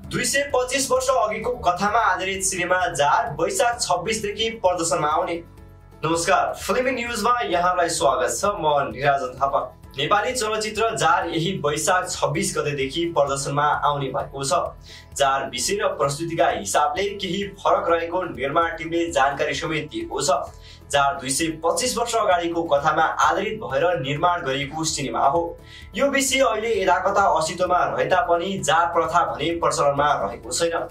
225 वर्ष अघिको कथामा आधारित सिनेमा जार वैशाख 26 देखि प्रदर्शनमा आउने। नमस्कार, फिल्मी न्यूजमा यहाँलाई स्वागत छ। म निराजन थापा। नेपाली चलचित्र जार यही वैशाख 26 गतेदेखि प्रदर्शनमा आउने भएको छ। जार विषय र प्रस्तुतिका हिसाबले केही फरक रहेको निर्माण टिमले जानकारी समेत दिएको छ। जार 225 वर्ष अगाडिको कथामा आधारित भएर निर्माण गरिएको सिनेमा हो। यो विषय अहिले यदाकता अस्तित्वमा रहे तापनि जार प्रथा भने प्रचलनमा रहेको छैन।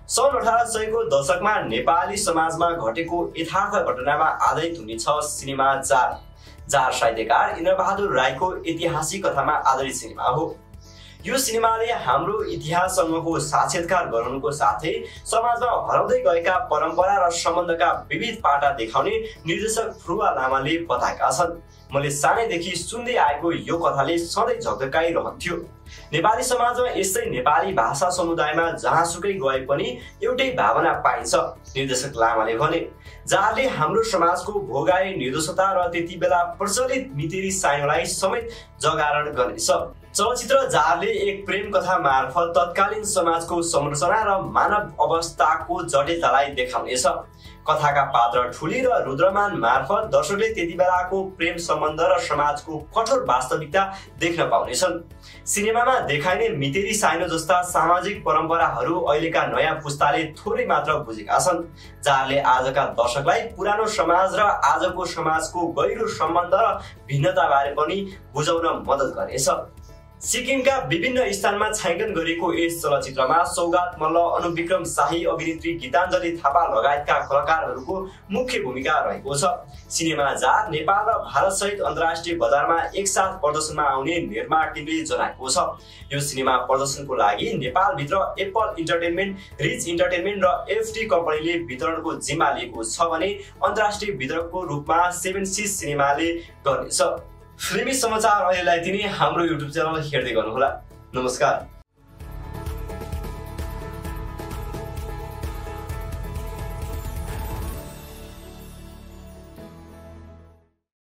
सन् 1800 को दशकमा नेपाली समाजमा घटेको यथार्थ घटनामा आधारित हुनेछ सिनेमा जार। जार साहित्यकार इन्द्रबहादुर राईको ऐतिहासिक कथामा आधारित सिनेमा हो। यो सिनेमाले हाम्रो इतिहाससँगको साक्षात्कार गराउनुको साथै समाजमा हराउँदै गएका परम्परा र सम्बन्धका विविध पाटा देखाउने निर्देशक फुरुवा लामाले बताएका छन्। मैले सानैदेखि सुन्दै आएको यो कथाले सधैँ झकझकाइरहन्थ्यो। नेपाली समाजमा यस्तै नेपाली भाषा समुदायमा जहाँसुकै गए पनि एउटै भावना पाइन्छ, निर्देशक लामाले भने। जारले हाम्रो समाजको भोगाई निर्दोषता र त्यति बेला प्रचलित मितेरी साइनोलाई समेत जगारण गर्नेछ। चलचित्र जारले एक प्रेम कथा मार्फत तत्कालीन समाजको संरचना र मानव अवस्थाको जटिलतालाई देखाउनेछ। कथाका पात्र ठुली र रुद्रमान मार्फत दर्शकले त्यति बेलाको प्रेम सम्बन्ध र समाजको कठोर वास्तविकता देख्न पाउनेछन्। सिनेमामा देखाइने मितेरी साइनो जस्ता सामाजिक परम्पराहरू अहिलेका नयाँ पुस्ताले थोरै मात्र बुझेका छन्। जारले आजका दर्शकलाई पुरानो समाज र आजको समाजको गहिरो सम्बन्ध र भिन्नताबारे पनि बुझाउन मद्दत गर्नेछ। सिक्किमका विभिन्न स्थानमा छायाङ्कन गरिएको यस चलचित्रमा सौगात मल्ल, अनुविक्रम शाही, अभिनेत्री गीताञ्जली थापा लगायतका कलाकारहरूको मुख्य भूमिका रहेको छ। सिनेमा जार नेपाल र भारत सहित अन्तर्राष्ट्रिय बजारमा एकसाथ प्रदर्शनमा आउने निर्माण टिमले जनाएको छ। यो सिनेमा प्रदर्शनको लागि नेपालभित्र एप्पल इन्टरटेनमेन्ट, रिच इन्टरटेनमेन्ट र एफटी कम्पनीले वितरणको जिम्मा लिएको छ भने अन्तर्राष्ट्रिय वितरकको रूपमा 7 सिज सिनेमाले गर्नेछ। फिल्मी समाचार अहिलेलाई तिनी हाम्रो युट्युब च्यानल हेर्दै गर्नुहोला। नमस्कार।